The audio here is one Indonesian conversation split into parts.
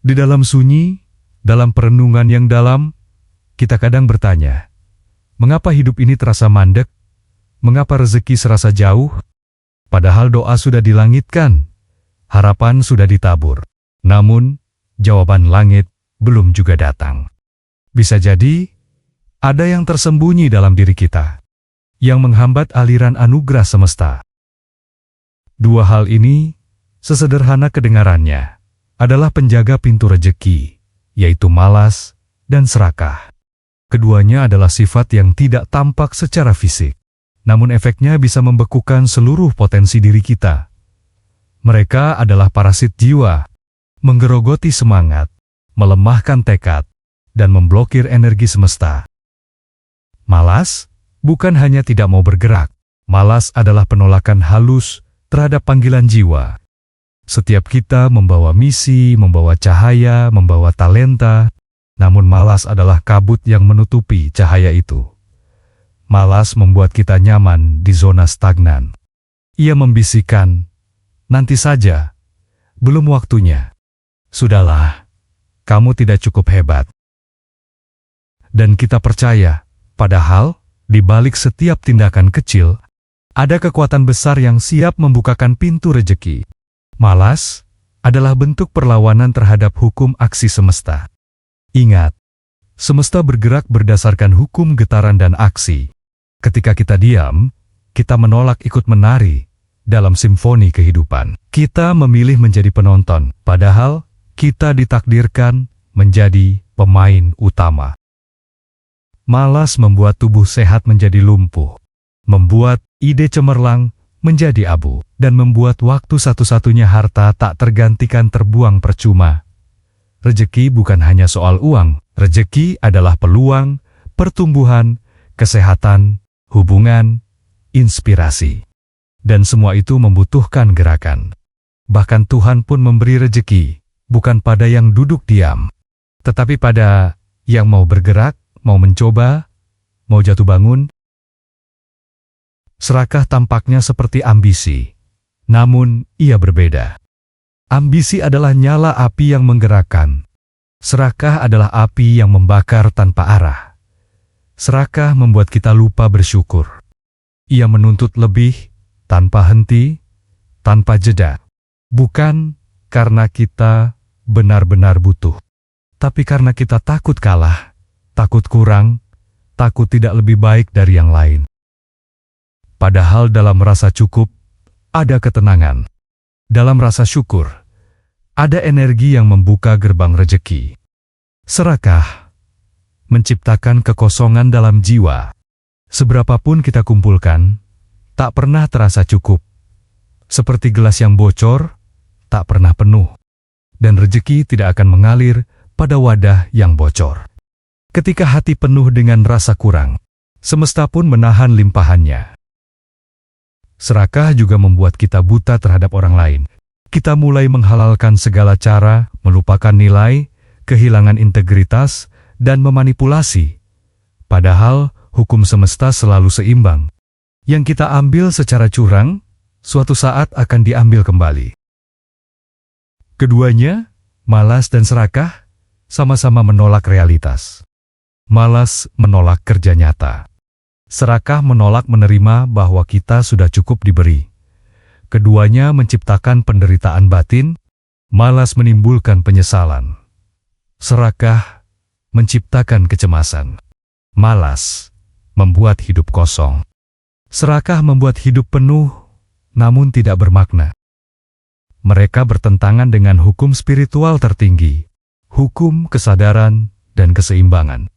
Di dalam sunyi, dalam perenungan yang dalam, kita kadang bertanya, mengapa hidup ini terasa mandek? Mengapa rezeki serasa jauh? Padahal doa sudah dilangitkan, harapan sudah ditabur. Namun, jawaban langit belum juga datang. Bisa jadi, ada yang tersembunyi dalam diri kita, yang menghambat aliran anugerah semesta. Dua hal ini, sesederhana kedengarannya, adalah penjaga pintu rejeki, yaitu malas dan serakah. Keduanya adalah sifat yang tidak tampak secara fisik, namun efeknya bisa membekukan seluruh potensi diri kita. Mereka adalah parasit jiwa, menggerogoti semangat, melemahkan tekad, dan memblokir energi semesta. Malas bukan hanya tidak mau bergerak, malas adalah penolakan halus terhadap panggilan jiwa. Setiap kita membawa misi, membawa cahaya, membawa talenta, namun malas adalah kabut yang menutupi cahaya itu. Malas membuat kita nyaman di zona stagnan. Ia membisikkan, nanti saja, belum waktunya. Sudahlah, kamu tidak cukup hebat. Dan kita percaya, padahal di balik setiap tindakan kecil, ada kekuatan besar yang siap membukakan pintu rejeki. Malas adalah bentuk perlawanan terhadap hukum aksi semesta. Ingat, semesta bergerak berdasarkan hukum getaran dan aksi. Ketika kita diam, kita menolak ikut menari dalam simfoni kehidupan. Kita memilih menjadi penonton, padahal kita ditakdirkan menjadi pemain utama. Malas membuat tubuh sehat menjadi lumpuh, membuat ide cemerlang menjadi abu, dan membuat waktu satu-satunya harta tak tergantikan terbuang percuma. Rejeki bukan hanya soal uang, rejeki adalah peluang, pertumbuhan, kesehatan, hubungan, inspirasi. Dan semua itu membutuhkan gerakan. Bahkan Tuhan pun memberi rejeki, bukan pada yang duduk diam, tetapi pada yang mau bergerak, mau mencoba, mau jatuh bangun. Serakah tampaknya seperti ambisi, namun ia berbeda. Ambisi adalah nyala api yang menggerakkan. Serakah adalah api yang membakar tanpa arah. Serakah membuat kita lupa bersyukur. Ia menuntut lebih, tanpa henti, tanpa jeda. Bukan karena kita benar-benar butuh, tapi karena kita takut kalah, takut kurang, takut tidak lebih baik dari yang lain. Padahal dalam rasa cukup, ada ketenangan. Dalam rasa syukur, ada energi yang membuka gerbang rejeki. Serakah menciptakan kekosongan dalam jiwa. Seberapapun kita kumpulkan, tak pernah terasa cukup. Seperti gelas yang bocor, tak pernah penuh. Dan rejeki tidak akan mengalir pada wadah yang bocor. Ketika hati penuh dengan rasa kurang, semesta pun menahan limpahannya. Serakah juga membuat kita buta terhadap orang lain. Kita mulai menghalalkan segala cara, melupakan nilai, kehilangan integritas, dan memanipulasi. Padahal hukum semesta selalu seimbang. Yang kita ambil secara curang, suatu saat akan diambil kembali. Keduanya, malas dan serakah, sama-sama menolak realitas. Malas menolak kerja nyata. Serakah menolak menerima bahwa kita sudah cukup diberi. Keduanya menciptakan penderitaan batin, malas menimbulkan penyesalan. Serakah menciptakan kecemasan. Malas membuat hidup kosong. Serakah membuat hidup penuh, namun tidak bermakna. Mereka bertentangan dengan hukum spiritual tertinggi, hukum kesadaran dan keseimbangan.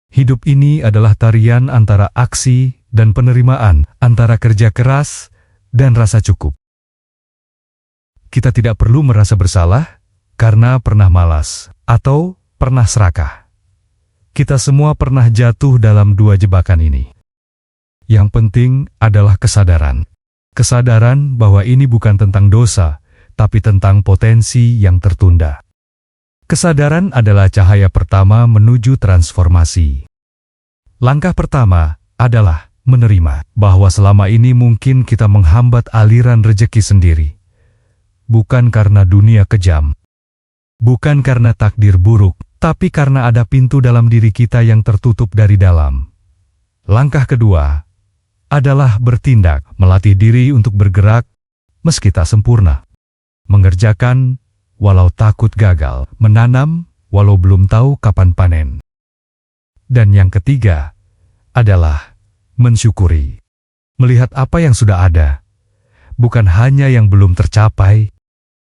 Hidup ini adalah tarian antara aksi dan penerimaan, antara kerja keras dan rasa cukup. Kita tidak perlu merasa bersalah karena pernah malas atau pernah serakah. Kita semua pernah jatuh dalam dua jebakan ini. Yang penting adalah kesadaran. Kesadaran bahwa ini bukan tentang dosa, tapi tentang potensi yang tertunda. Kesadaran adalah cahaya pertama menuju transformasi. Langkah pertama adalah menerima bahwa selama ini mungkin kita menghambat aliran rejeki sendiri. Bukan karena dunia kejam, Bukan karena takdir buruk, tapi karena ada pintu dalam diri kita yang tertutup dari dalam. Langkah kedua adalah bertindak, melatih diri untuk bergerak meski tak sempurna. Mengerjakan walau takut gagal, menanam walau belum tahu kapan panen. Dan yang ketiga adalah mensyukuri. Melihat apa yang sudah ada, bukan hanya yang belum tercapai.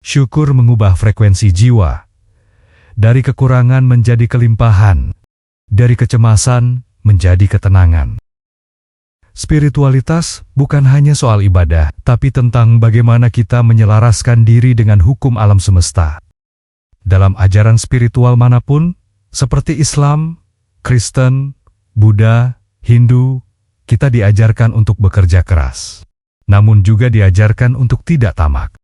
Syukur mengubah frekuensi jiwa. Dari kekurangan menjadi kelimpahan. Dari kecemasan menjadi ketenangan. Spiritualitas bukan hanya soal ibadah, tapi tentang bagaimana kita menyelaraskan diri dengan hukum alam semesta. Dalam ajaran spiritual manapun, seperti Islam, Kristen, Buddha, Hindu, kita diajarkan untuk bekerja keras. Namun juga diajarkan untuk tidak tamak.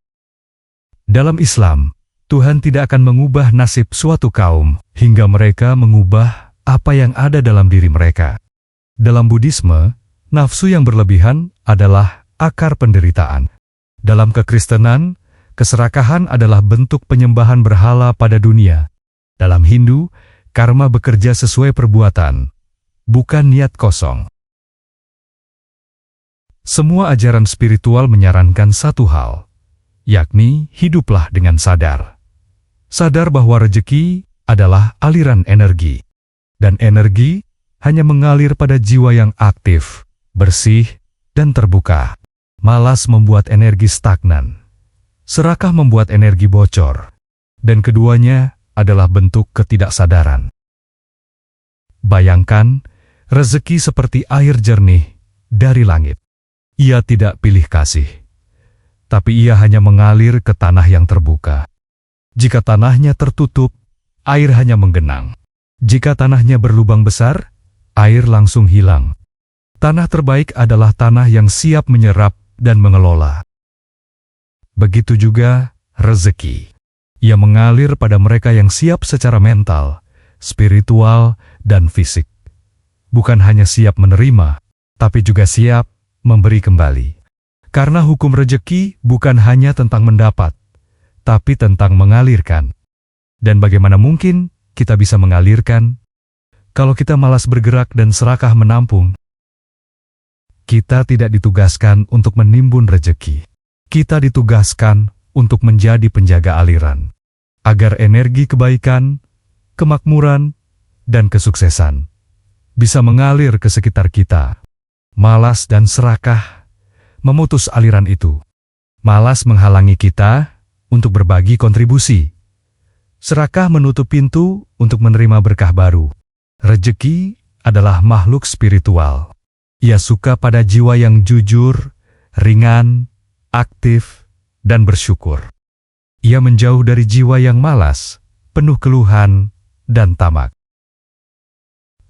Dalam Islam, Tuhan tidak akan mengubah nasib suatu kaum hingga mereka mengubah apa yang ada dalam diri mereka. Dalam Buddhisme, nafsu yang berlebihan adalah akar penderitaan. Dalam kekristenan, keserakahan adalah bentuk penyembahan berhala pada dunia. Dalam Hindu, karma bekerja sesuai perbuatan, bukan niat kosong. Semua ajaran spiritual menyarankan satu hal, yakni hiduplah dengan sadar. Sadar bahwa rezeki adalah aliran energi. Dan energi hanya mengalir pada jiwa yang aktif, bersih, dan terbuka. Malas membuat energi stagnan. Serakah membuat energi bocor. Dan keduanya adalah bentuk ketidaksadaran. Bayangkan, rezeki seperti air jernih dari langit. Ia tidak pilih kasih. Tapi ia hanya mengalir ke tanah yang terbuka. Jika tanahnya tertutup, air hanya menggenang. Jika tanahnya berlubang besar, air langsung hilang. Tanah terbaik adalah tanah yang siap menyerap dan mengelola. Begitu juga rezeki. Ia mengalir pada mereka yang siap secara mental, spiritual, dan fisik. Bukan hanya siap menerima, tapi juga siap memberi kembali. Karena hukum rezeki bukan hanya tentang mendapat, tapi tentang mengalirkan. Dan bagaimana mungkin kita bisa mengalirkan kalau kita malas bergerak dan serakah menampung? Kita tidak ditugaskan untuk menimbun rezeki. Kita ditugaskan untuk menjadi penjaga aliran, agar energi kebaikan, kemakmuran, dan kesuksesan bisa mengalir ke sekitar kita. Malas dan serakah memutus aliran itu. Malas menghalangi kita untuk berbagi kontribusi. Serakah menutup pintu untuk menerima berkah baru. Rezeki adalah makhluk spiritual. Ia suka pada jiwa yang jujur, ringan, aktif, dan bersyukur. Ia menjauh dari jiwa yang malas, penuh keluhan, dan tamak.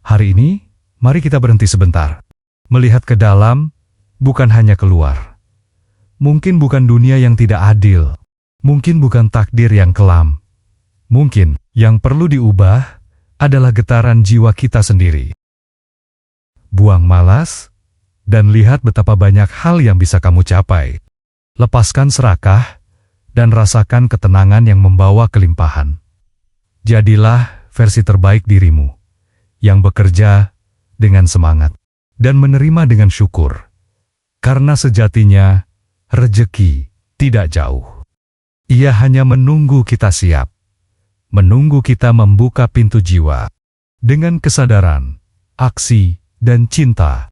Hari ini, mari kita berhenti sebentar. Melihat ke dalam, bukan hanya keluar. Mungkin bukan dunia yang tidak adil. Mungkin bukan takdir yang kelam. Mungkin yang perlu diubah adalah getaran jiwa kita sendiri. Buang malas, dan lihat betapa banyak hal yang bisa kamu capai. Lepaskan serakah, dan rasakan ketenangan yang membawa kelimpahan. Jadilah versi terbaik dirimu, yang bekerja dengan semangat, dan menerima dengan syukur. Karena sejatinya, rezeki tidak jauh. Ia hanya menunggu kita siap. Menunggu kita membuka pintu jiwa. Dengan kesadaran, aksi, dan cinta,